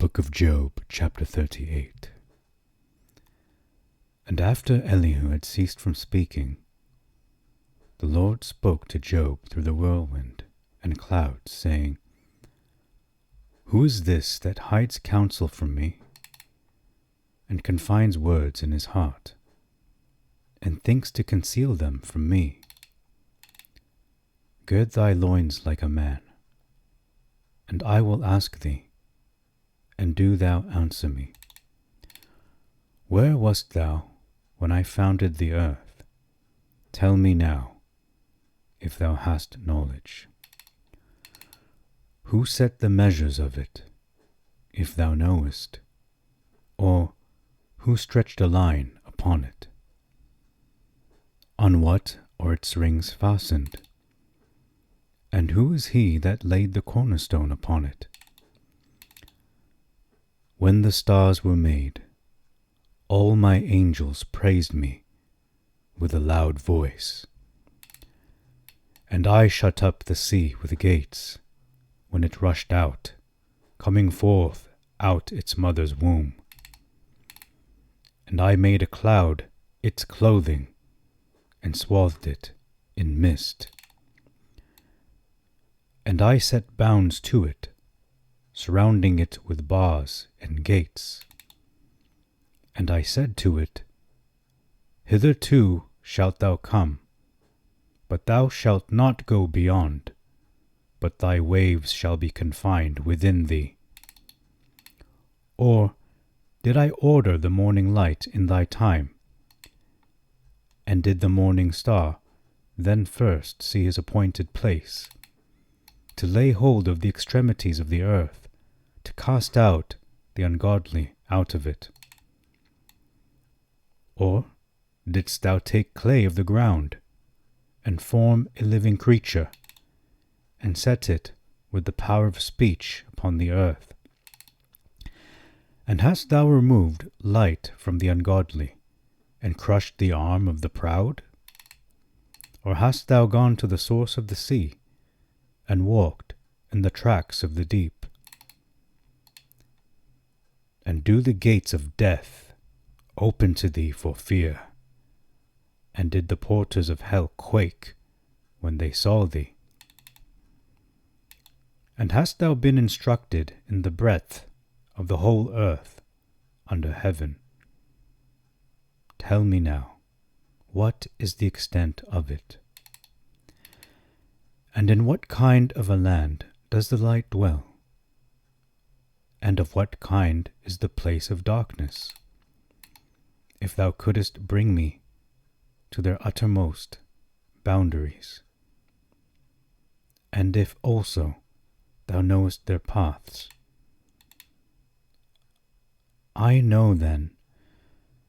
Book of Job, chapter 38. And after Elihu had ceased from speaking, the Lord spoke to Job through the whirlwind and clouds, saying, Who is this that hides counsel from me, and confines words in his heart, and thinks to conceal them from me? Gird thy loins like a man, and I will ask thee, and do thou answer me. Where wast thou when I founded the earth? Tell me now, if thou hast knowledge. Who set the measures of it, if thou knowest? Or who stretched a line upon it? On what are its rings fastened? And who is he that laid the cornerstone upon it? When the stars were made, all my angels praised me with a loud voice. And I shut up the sea with gates, when it rushed out, coming forth out its mother's womb. And I made a cloud its clothing, and swathed it in mist. And I set bounds to it, surrounding it with bars and gates. And I said to it, Hitherto shalt thou come, but thou shalt not go beyond, but thy waves shall be confined within thee. Or did I order the morning light in thy time? And did the morning star then first see his appointed place, to lay hold of the extremities of the earth, to cast out the ungodly out of it? Or didst thou take clay of the ground, and form a living creature, and set it with the power of speech upon the earth? And hast thou removed light from the ungodly, and crushed the arm of the proud? Or hast thou gone to the source of the sea, and walked in the tracks of the deep? And do the gates of death open to thee for fear? And did the porters of hell quake when they saw thee? And hast thou been instructed in the breadth of the whole earth under heaven? Tell me now, what is the extent of it? And in what kind of a land does the light dwell? And of what kind is the place of darkness? If thou couldest bring me to their uttermost boundaries, and if also thou knowest their paths. I know then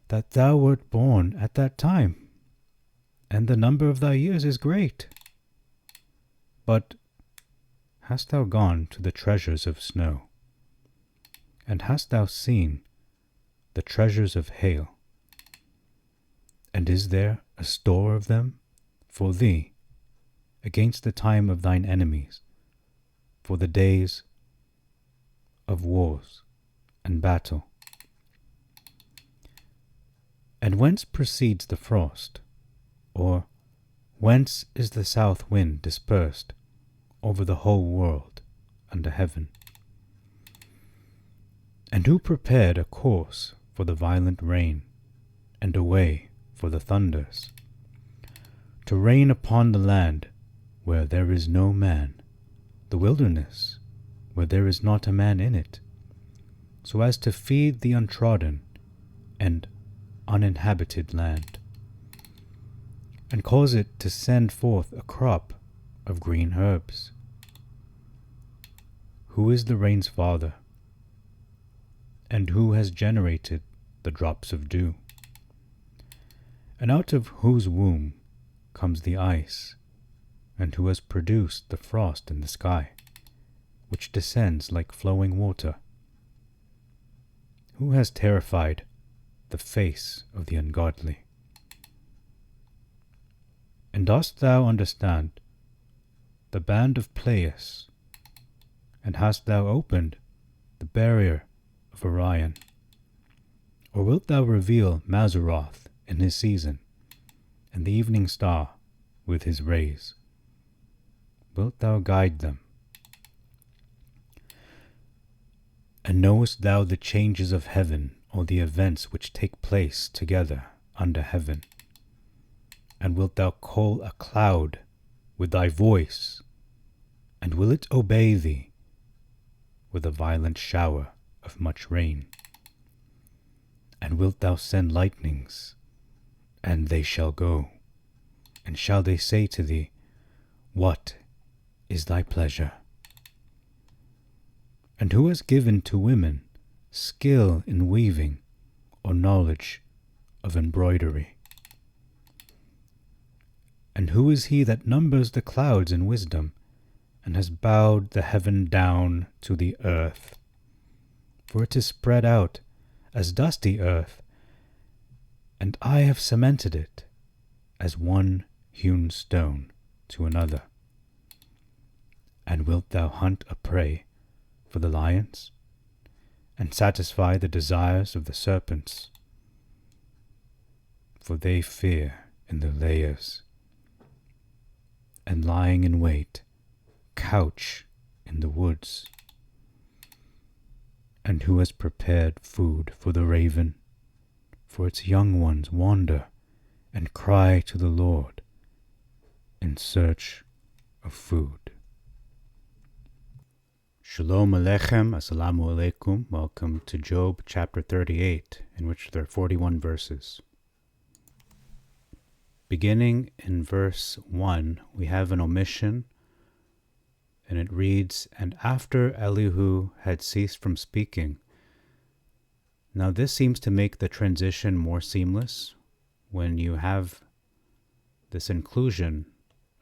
that thou wert born at that time, and the number of thy years is great. But hast thou gone to the treasures of snow? And hast thou seen the treasures of hail? And is there a store of them for thee against the time of thine enemies, for the days of wars and battle? And whence proceeds the frost? Or whence is the south wind dispersed over the whole world under heaven? And who prepared a course for the violent rain, and a way for the thunders, to rain upon the land where there is no man, the wilderness where there is not a man in it, so as to feed the untrodden and uninhabited land, and cause it to send forth a crop of green herbs? Who is the rain's father? And who has generated the drops of dew? And out of whose womb comes the ice? And who has produced the frost in the sky, which descends like flowing water? Who has terrified the face of the ungodly? And dost thou understand the band of Pleius? And hast thou opened the barrier of Orion? Or wilt thou reveal Mazaroth in his season, and the evening star with his rays? Wilt thou guide them? And knowest thou the changes of heaven, or the events which take place together under heaven? And wilt thou call a cloud with thy voice, and will it obey thee with a violent shower of much rain? And wilt thou send lightnings, and they shall go? And shall they say to thee, What is thy pleasure? And who has given to women skill in weaving, or knowledge of embroidery? And who is he that numbers the clouds in wisdom, and has bowed the heaven down to the earth? For it is spread out as dusty earth, and I have cemented it as one hewn stone to another. And wilt thou hunt a prey for the lions, and satisfy the desires of the serpents? For they fear in their lairs, and lying in wait, couch in the woods. And who has prepared food for the raven? For its young ones wander and cry to the Lord in search of food. Shalom Aleichem, Assalamu Alaikum. Welcome to Job chapter 38, in which there are 41 verses. Beginning in verse 1, we have an omission, and it reads, And after Elihu had ceased from speaking. Now this seems to make the transition more seamless when you have this inclusion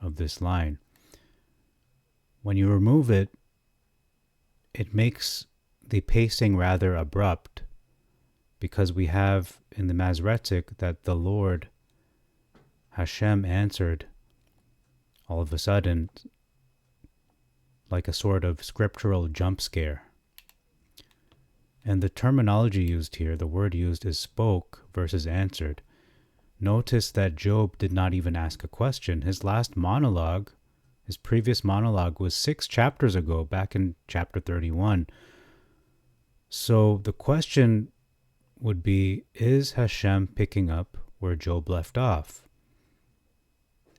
of this line. When you remove it, it makes the pacing rather abrupt, because we have in the Masoretic that the Lord Hashem answered all of a sudden, like a sort of scriptural jump scare. And the terminology used here, the word used is spoke versus answered. Notice that Job did not even ask a question. His last monologue, his previous monologue, was 6 chapters ago, back in chapter 31. So the question would be, is Hashem picking up where Job left off?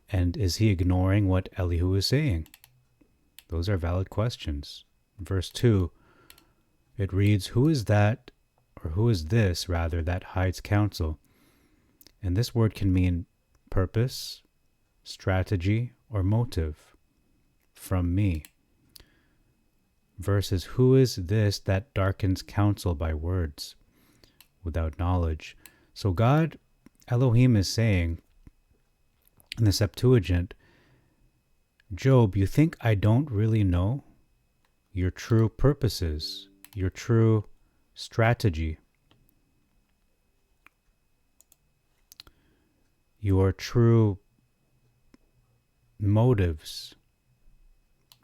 And is he ignoring what Elihu is saying? Those are valid questions. Verse 2, it reads, Who is that, or who is this, rather, that hides counsel? And this word can mean purpose, strategy, or motive. From me. Versus, who is this that darkens counsel by words, without knowledge? So God, Elohim, is saying, in the Septuagint, Job, you think I don't really know your true purposes, your true strategy, your true motives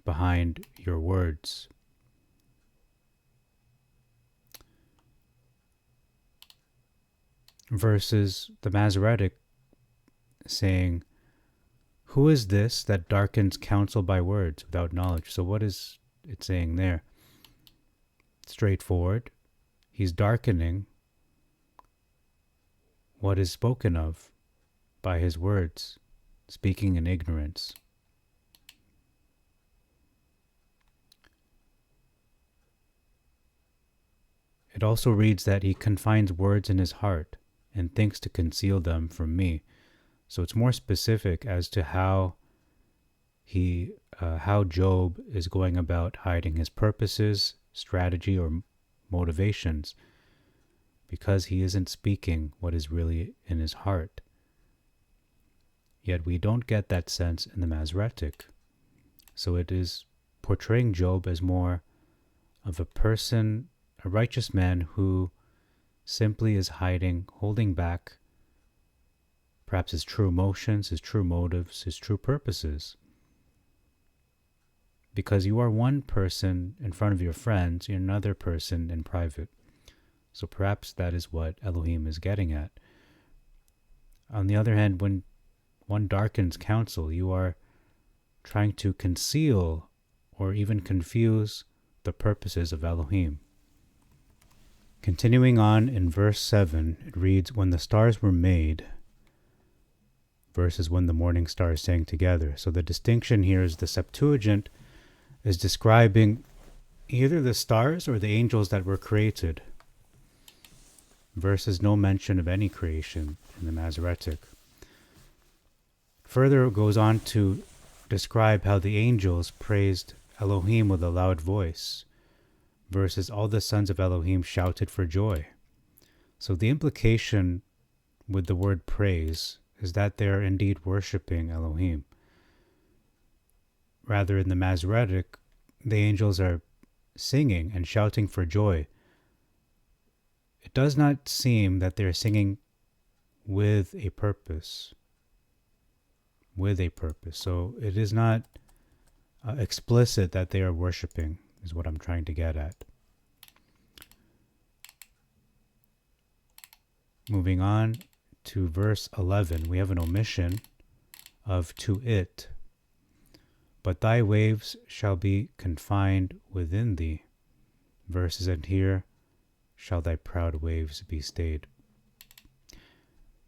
behind your words. Versus the Masoretic saying, Who is this that darkens counsel by words without knowledge? So what is it saying there? Straightforward. He's darkening what is spoken of by his words, speaking in ignorance. It also reads that he confines words in his heart and thinks to conceal them from me. So it's more specific as to how Job is going about hiding his purposes, strategy, or motivations, because he isn't speaking what is really in his heart. Yet we don't get that sense in the Masoretic. So it is portraying Job as more of a person, a righteous man who simply is hiding, holding back perhaps his true emotions, his true motives, his true purposes. Because you are one person in front of your friends, you're another person in private. So perhaps that is what Elohim is getting at. On the other hand, when one darkens counsel, you are trying to conceal or even confuse the purposes of Elohim. Continuing on in verse 7, it reads, when the stars were made, versus when the morning stars sang together. So the distinction here is the Septuagint is describing either the stars or the angels that were created, versus no mention of any creation in the Masoretic. Further, it goes on to describe how the angels praised Elohim with a loud voice, versus all the sons of Elohim shouted for joy. So the implication with the word praise is that they are indeed worshipping Elohim. Rather, in the Masoretic, the angels are singing and shouting for joy. It does not seem that they're singing with a purpose. So it is not explicit that they are worshiping, is what I'm trying to get at. Moving on to verse 11, we have an omission of to it. But thy waves shall be confined within thee. Verses, and here shall thy proud waves be stayed.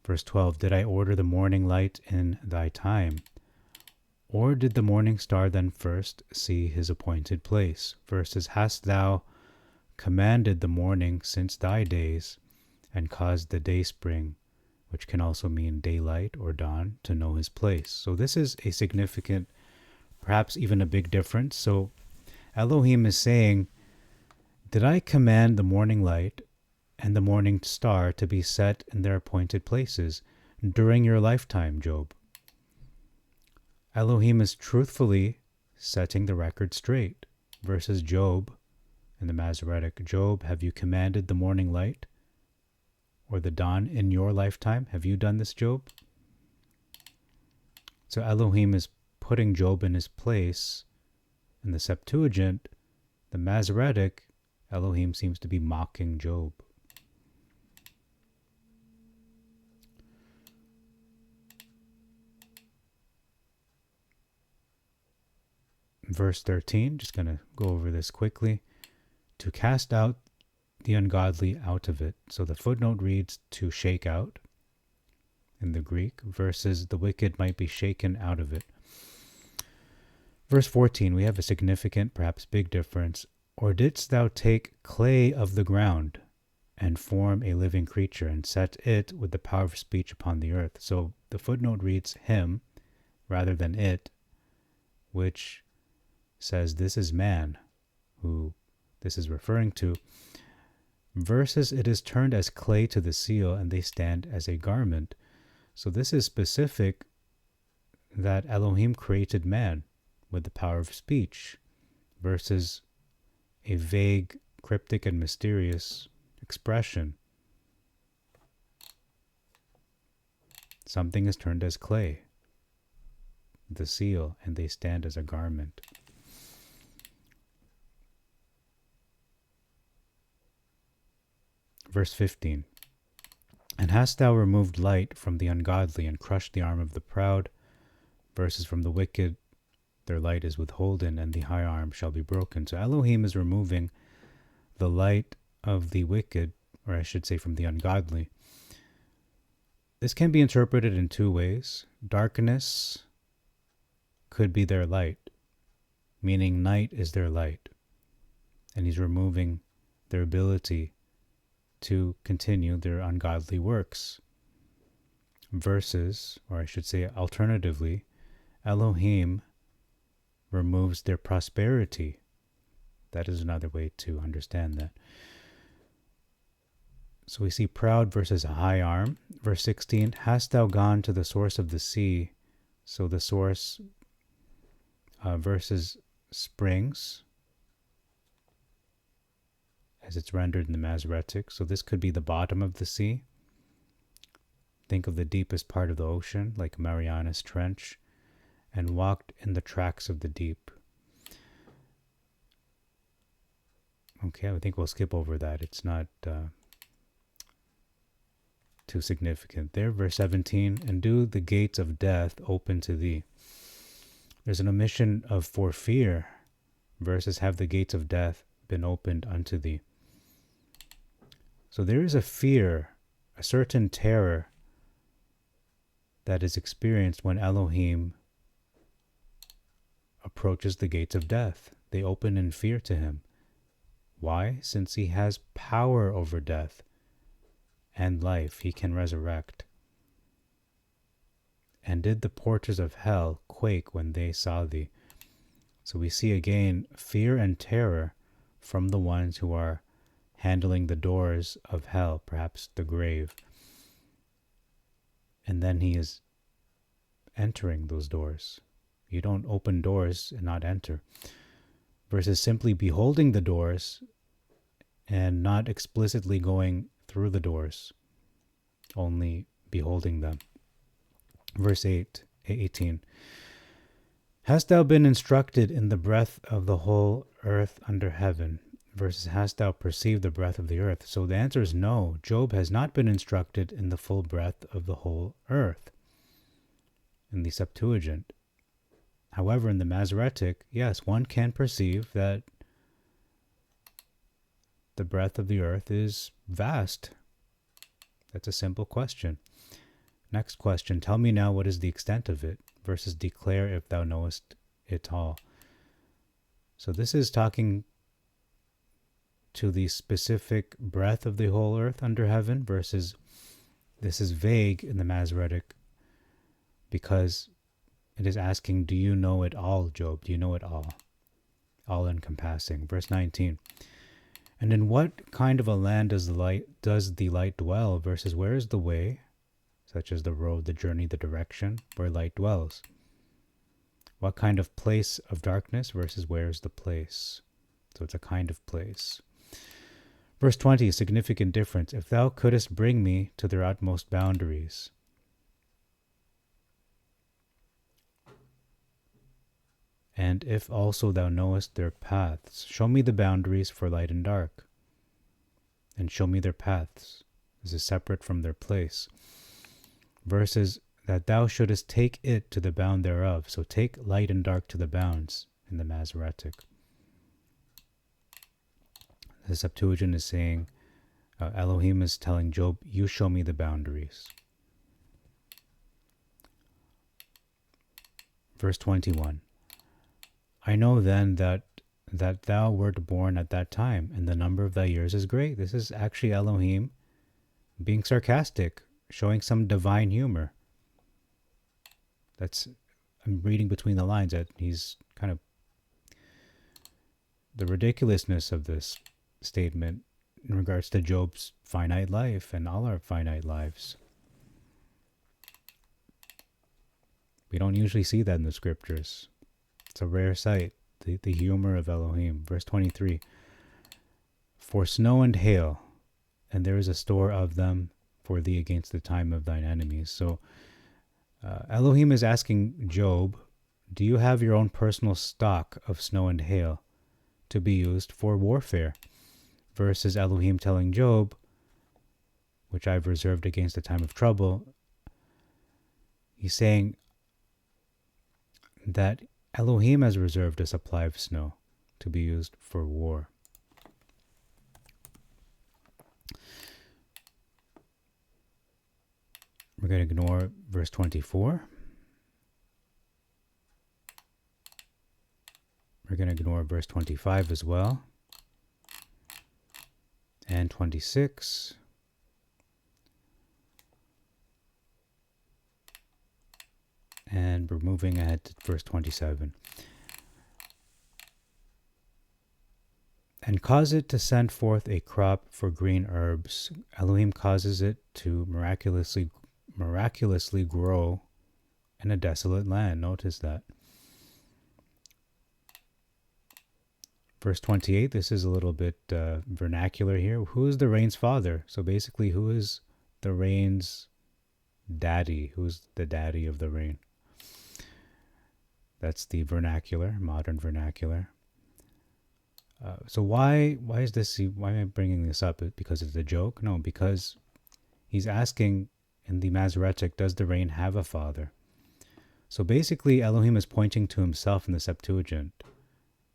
Verse 12, did I order the morning light in thy time? Or did the morning star then first see his appointed place? Verses, hast thou commanded the morning since thy days, and caused the day spring, which can also mean daylight or dawn, to know his place? So this is a significant, perhaps even a big difference. So Elohim is saying, did I command the morning light and the morning star to be set in their appointed places during your lifetime, Job? Elohim is truthfully setting the record straight. Versus Job in the Masoretic, Job, have you commanded the morning light or the dawn in your lifetime? Have you done this, Job? So Elohim is putting Job in his place. In the Septuagint, the Masoretic, Elohim seems to be mocking Job. Verse 13, just going to go over this quickly. To cast out the ungodly out of it. So the footnote reads to shake out in the Greek, versus the wicked might be shaken out of it. Verse 14, we have a significant, perhaps big difference. Or didst thou take clay of the ground and form a living creature and set it with the power of speech upon the earth? So the footnote reads him rather than it, which says this is man who this is referring to. Versus it is turned as clay to the seal, and they stand as a garment. So this is specific that Elohim created man with the power of speech, versus a vague, cryptic, and mysterious expression. Something is turned as clay, the seal, and they stand as a garment. Verse 15, and hast thou removed light from the ungodly and crushed the arm of the proud? Verses, from the wicked their light is withholden, and the high arm shall be broken. So Elohim is removing the light of the wicked, or I should say from the ungodly. This can be interpreted in two ways. Darkness could be their light, meaning night is their light, and he's removing their ability to continue their ungodly works. Versus, or I should say alternatively, Elohim removes their prosperity. That is another way to understand that. So we see proud versus a high arm. Verse 16, hast thou gone to the source of the sea? So the source versus springs, as it's rendered in the Masoretic. So this could be the bottom of the sea. Think of the deepest part of the ocean, like Marianas Trench, and walked in the tracks of the deep. Okay, I think we'll skip over that. It's not too significant there. Verse 17, and do the gates of death open to thee. There's an omission of for fear versus have the gates of death been opened unto thee. So there is a fear, a certain terror that is experienced when Elohim approaches the gates of death. They open in fear to him. Why? Since he has power over death and life, he can resurrect. And did the porters of hell quake when they saw thee? So we see again fear and terror from the ones who are handling the doors of hell, perhaps the grave. And then he is entering those doors. You don't open doors and not enter. Versus simply beholding the doors and not explicitly going through the doors, only beholding them. Verse 18. Hast thou been instructed in the breadth of the whole earth under heaven? Versus, hast thou perceived the breadth of the earth? So the answer is no. Job has not been instructed in the full breadth of the whole earth in the Septuagint. However, in the Masoretic, yes, one can perceive that the breadth of the earth is vast. That's a simple question. Next question, tell me now what is the extent of it, versus declare if thou knowest it all. So this is talking to the specific breadth of the whole earth under heaven, versus this is vague in the Masoretic because it is asking, do you know it all, Job? Do you know it all? All encompassing. Verse 19. And in what kind of a land does the light dwell, versus where is the way, such as the road, the journey, the direction, where light dwells? What kind of place of darkness versus where is the place? So it's a kind of place. Verse 20, significant difference. If thou couldest bring me to their utmost boundaries. And if also thou knowest their paths, show me the boundaries for light and dark, and show me their paths. This is separate from their place. Versus that thou shouldest take it to the bound thereof. So take light and dark to the bounds in the Masoretic. The Septuagint is saying, Elohim is telling Job, you show me the boundaries. Verse 21. I know then that thou wert born at that time, and the number of thy years is great. This is actually Elohim being sarcastic, showing some divine humor. I'm reading between the lines that he's kind of, the ridiculousness of this statement in regards to Job's finite life and all our finite lives. We don't usually see that in the scriptures. It's a rare sight, the humor of Elohim. Verse 23, for snow and hail, and there is a store of them for thee against the time of thine enemies. So Elohim is asking Job, do you have your own personal stock of snow and hail to be used for warfare? Versus Elohim telling Job, which I've reserved against the time of trouble. He's saying that Elohim has reserved a supply of snow to be used for war. We're going to ignore verse 24. We're going to ignore verse 25 as well. And 26. And we're moving ahead to verse 27. And cause it to send forth a crop for green herbs. Elohim causes it to miraculously grow in a desolate land. Notice that. Verse 28, this is a little bit vernacular here. Who is the rain's father? So basically, who is the rain's daddy? Who's the daddy of the rain? That's the vernacular, modern vernacular. So why is this? Why am I bringing this up? Because it's a joke? No, because He's asking in the Masoretic, does the rain have a father? So basically, Elohim is pointing to himself in the Septuagint.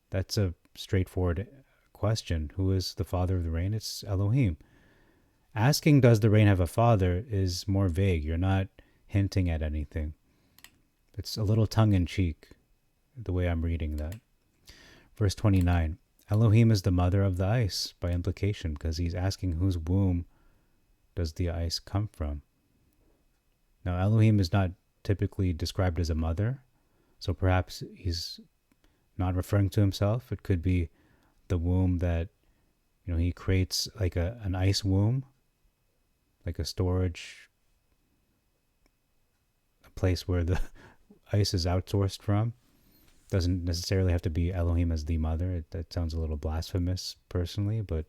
That's a straightforward question. Who is the father of the rain? It's Elohim. Asking, does the rain have a father, is more vague. You're not hinting at anything. It's a little tongue-in-cheek, the way I'm reading that. Verse 29, Elohim is the mother of the ice, by implication, because he's asking whose womb does the ice come from. Now, Elohim is not typically described as a mother, so perhaps he's not referring to himself. It could be the womb that, he creates, like an ice womb, like a storage, a place where the ice is outsourced from. Doesn't necessarily have to be Elohim as the mother. That sounds a little blasphemous, personally, but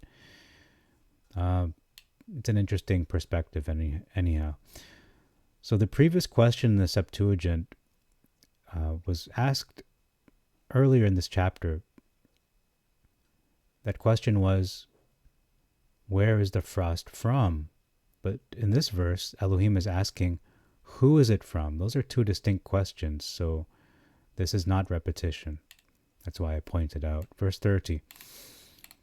it's an interesting perspective anyhow. So the previous question in the Septuagint was asked earlier in this chapter. That question was, where is the frost from? But in this verse, Elohim is asking, who is it from? Those are two distinct questions, so this is not repetition. That's why I pointed out. Verse 30,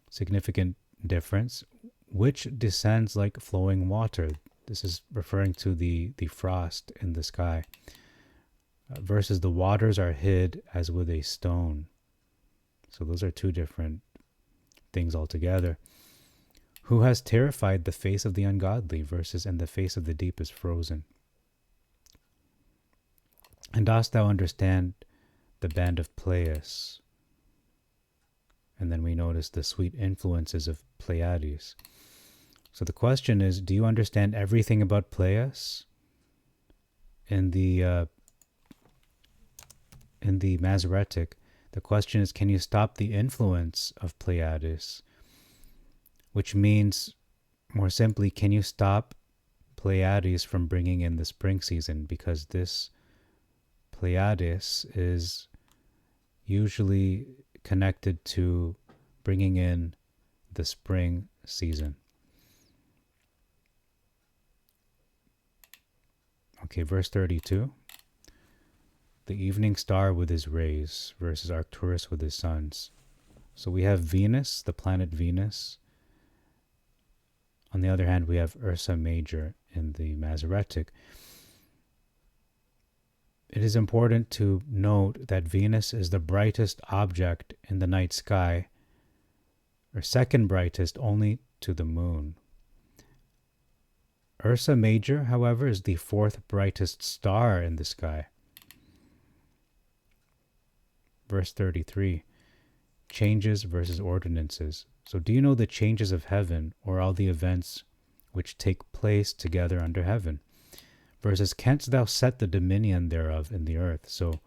significant difference. Which descends like flowing water? This is referring to the frost in the sky. Versus the waters are hid as with a stone. So those are two different things altogether. Who has terrified the face of the ungodly? Versus, and the face of the deep is frozen. And dost thou understand the band of Pleiades? And then we notice the sweet influences of Pleiades. So the question is, do you understand everything about Pleiades? In the Masoretic, the question is, can you stop the influence of Pleiades? Which means, more simply, can you stop Pleiades from bringing in the spring season? Because this Pleiades is usually connected to bringing in the spring season. Okay, verse 32. The evening star with his rays versus Arcturus with his suns. So we have Venus, the planet Venus. On the other hand, we have Ursa Major in the Masoretic. It is important to note that Venus is the brightest object in the night sky, or second brightest only to the moon. Ursa Major, however, is the fourth brightest star in the sky. Verse 33, changes versus ordinances. So do you know the changes of heaven, or all the events which take place together under heaven? Versus, canst thou set the dominion thereof in the earth? So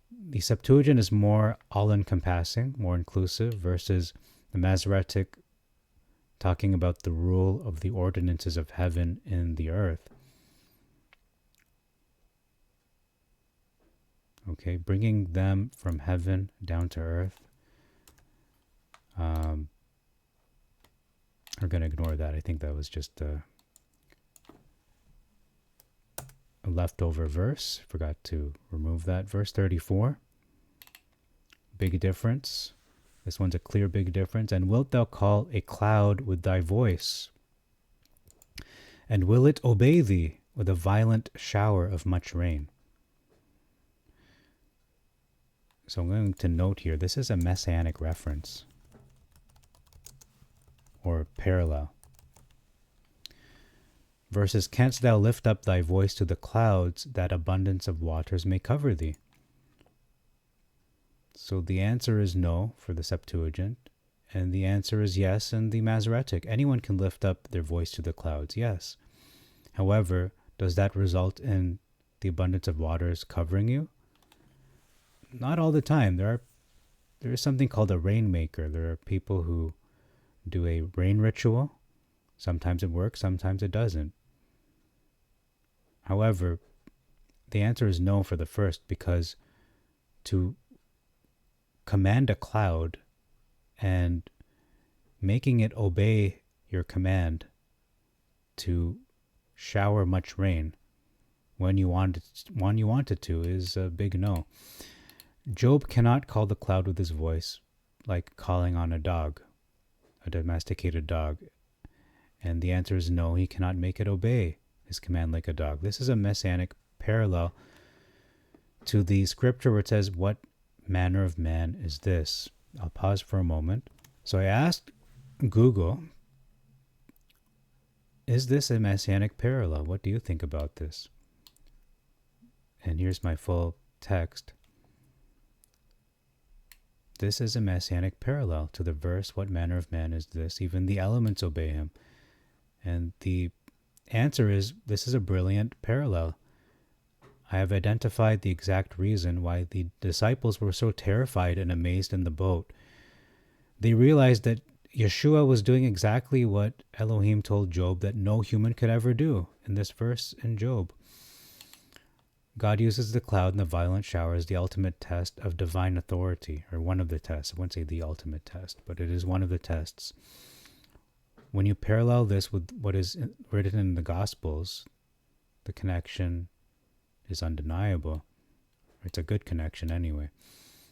the Septuagint is more all-encompassing, more inclusive, versus the Masoretic talking about the rule of the ordinances of heaven in the earth. Okay, bringing them from heaven down to earth. We're going to ignore that. I think that was just a leftover verse. Forgot to remove that. Verse 34. Big difference. This one's a clear big difference. And wilt thou call a cloud with thy voice? And will it obey thee with a violent shower of much rain? So I'm going to note here, this is a messianic reference or parallel. Versus, canst thou lift up thy voice to the clouds, that abundance of waters may cover thee? So the answer is no for the Septuagint, and the answer is yes in the Masoretic. Anyone can lift up their voice to the clouds, yes. However, does that result in the abundance of waters covering you? Not all the time. There is something called a rainmaker. There are people who do a rain ritual. Sometimes it works, sometimes it doesn't. However, the answer is no for the first, because to command a cloud and making it obey your command to shower much rain when you wanted to is a big no. Job cannot call the cloud with his voice like calling on a dog, a domesticated dog. And the answer is no, he cannot make it obey his command like a dog. This is a messianic parallel to the scripture where it says, what manner of man is this? I'll pause for a moment. So I asked Google, is this a messianic parallel? What do you think about this? And here's my full text. This is a messianic parallel to the verse, what manner of man is this? Even the elements obey him. And the answer is, this is a brilliant parallel. I have identified the exact reason why the disciples were so terrified and amazed in the boat. They realized that Yeshua was doing exactly what Elohim told Job that no human could ever do in this verse in Job. God uses the cloud and the violent shower as the ultimate test of divine authority, or one of the tests. I wouldn't say the ultimate test, but it is one of the tests. When you parallel this with what is written in the Gospels, the connection is undeniable. It's a good connection anyway.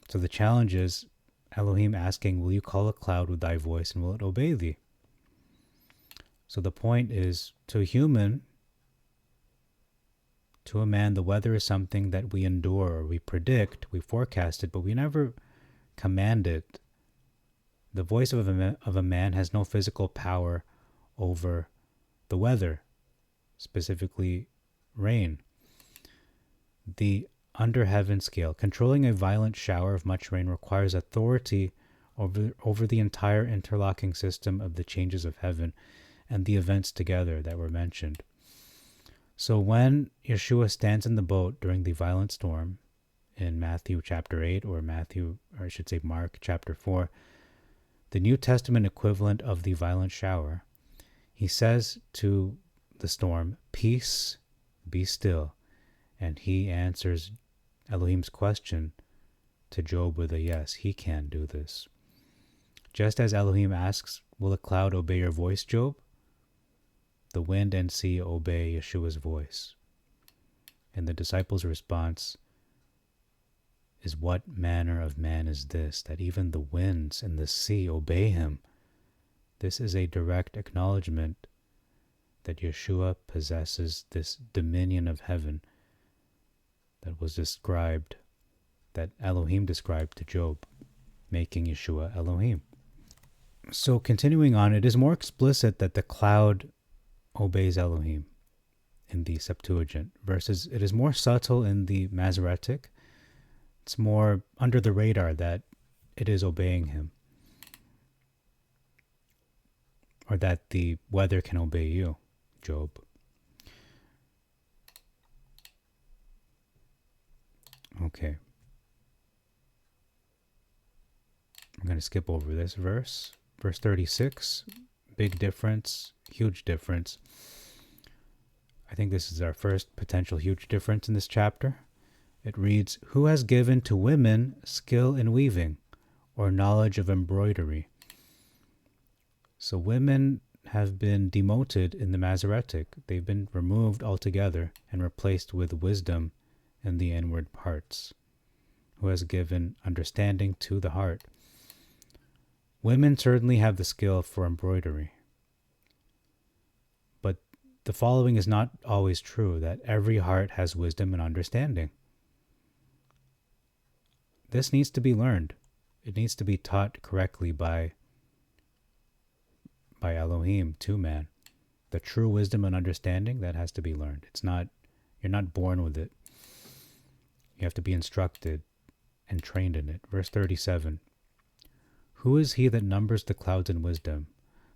So the challenge is Elohim asking, will you call a cloud with thy voice and will it obey thee? So the point is, to a human, to a man, the weather is something that we endure or we predict, we forecast it, but we never command it. The voice of a man has no physical power over the weather, specifically rain. The under heaven scale, controlling a violent shower of much rain requires authority over the entire interlocking system of the changes of heaven and the events together that were mentioned. So when Yeshua stands in the boat during the violent storm in Matthew chapter 8 or Mark chapter 4, the New Testament equivalent of the violent shower, he says to the storm, peace, be still. And he answers Elohim's question to Job with a yes, he can do this. Just as Elohim asks, will a cloud obey your voice, Job? The wind and sea obey Yeshua's voice. And the disciples' response is, what manner of man is this, that even the winds and the sea obey him? This is a direct acknowledgement that Yeshua possesses this dominion of heaven that was described, that Elohim described to Job, making Yeshua Elohim. So continuing on, it is more explicit that the cloud obeys Elohim in the Septuagint, versus it is more subtle in the Masoretic. It's more under the radar that it is obeying him, or that the weather can obey you, Job. Okay. I'm going to skip over this verse. Verse 36, big difference, huge difference. I think this is our first potential huge difference in this chapter. It reads, who has given to women skill in weaving or knowledge of embroidery? So women have been demoted in the Masoretic. They've been removed altogether and replaced with wisdom in the inward parts. Who has given understanding to the heart? Women certainly have the skill for embroidery. But the following is not always true, that every heart has wisdom and understanding. This needs to be learned. It needs to be taught correctly by Elohim to man. The true wisdom and understanding, that has to be learned. You're not born with it. You have to be instructed and trained in it. Verse 37. Who is he that numbers the clouds in wisdom?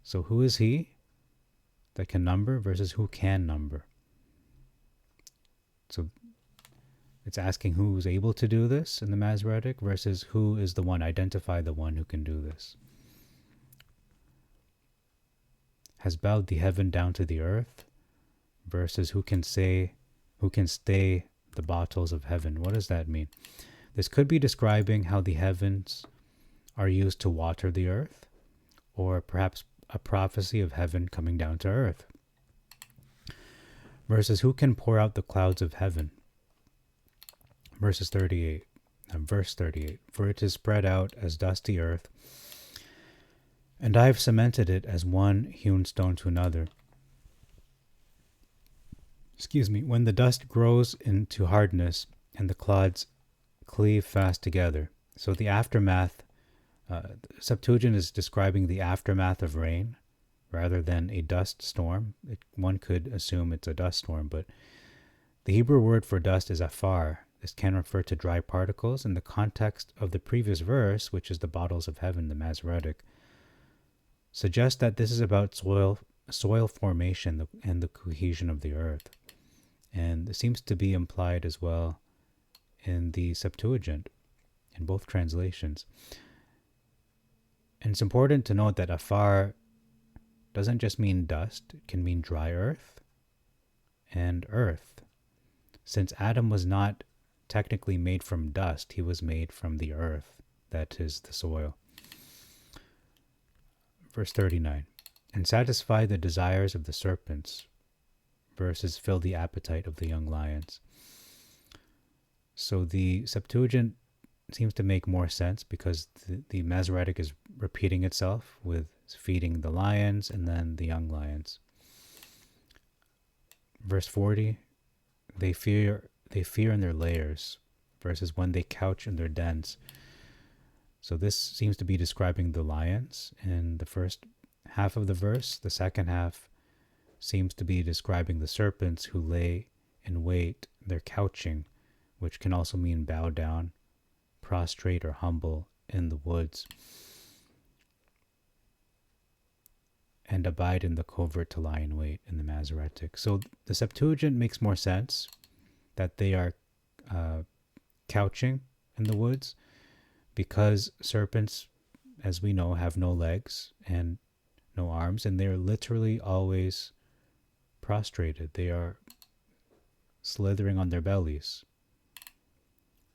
So who is he that can number versus who can number? So it's asking who is able to do this in the Masoretic versus who is the one, identify the one who can do this. Has bowed the heaven down to the earth versus who can stay the bottles of heaven. What does that mean? This could be describing how the heavens are used to water the earth, or perhaps a prophecy of heaven coming down to earth. Verses, who can pour out the clouds of heaven? Verse 38. For it is spread out as dusty earth, and I have cemented it as one hewn stone to another. When the dust grows into hardness and the clods cleave fast together. So the aftermath, Septuagint is describing the aftermath of rain rather than a dust storm. One could assume it's a dust storm, but the Hebrew word for dust is afar. This can refer to dry particles. In the context of the previous verse, which is the bottles of heaven, the Masoretic, suggests that this is about soil formation and the cohesion of the earth. And it seems to be implied as well in the Septuagint, in both translations. And it's important to note that afar doesn't just mean dust, it can mean dry earth and earth. Since Adam was not technically made from dust, he was made from the earth, that is the soil. Verse 39, and satisfy the desires of the serpents, versus fill the appetite of the young lions. So the Septuagint seems to make more sense because the Masoretic is repeating itself with feeding the lions and then the young lions. Verse 40, they fear in their lairs, versus when they couch in their dens. So this seems to be describing the lions in the first half of the verse. The second half seems to be describing the serpents who lay in wait, their couching, which can also mean bow down, prostrate, or humble in the woods, and abide in the covert to lie in wait in the Masoretic. So the Septuagint makes more sense that they are couching in the woods, because serpents, as we know, have no legs and no arms, and they're literally always prostrated. They are slithering on their bellies.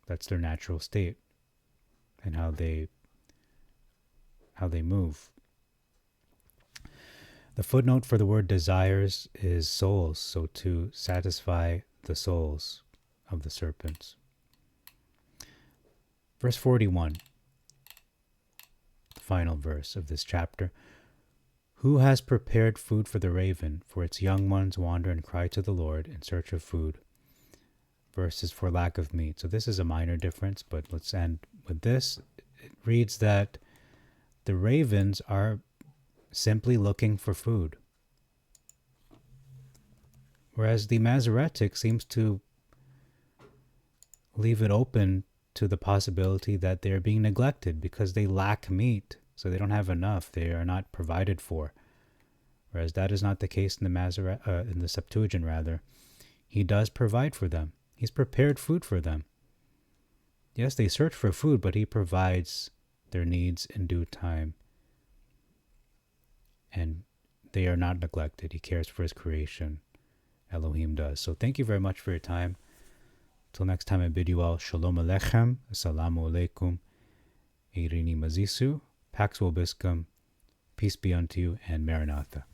That's their natural state and how they move. The footnote for the word desires is souls, so to satisfy the souls of the serpents. Verse 41, the final verse of this chapter. Who has prepared food for the raven, for its young ones wander and cry to the Lord in search of food, versus for lack of meat. So this is a minor difference, but let's end with this. It reads that the ravens are simply looking for food, whereas the Masoretic seems to leave it open to the possibility that they're being neglected because they lack meat, so they don't have enough. They are not provided for. Whereas that is not the case in the Septuagint. Rather, he does provide for them. He's prepared food for them. Yes, they search for food, but he provides their needs in due time. And they are not neglected. He cares for his creation. Elohim does. So thank you very much for your time. Till next time, I bid you all Shalom Aleichem, Assalamu Alaikum, Eirini Mazisu, Pax Vobiscum, peace be unto you, and Maranatha.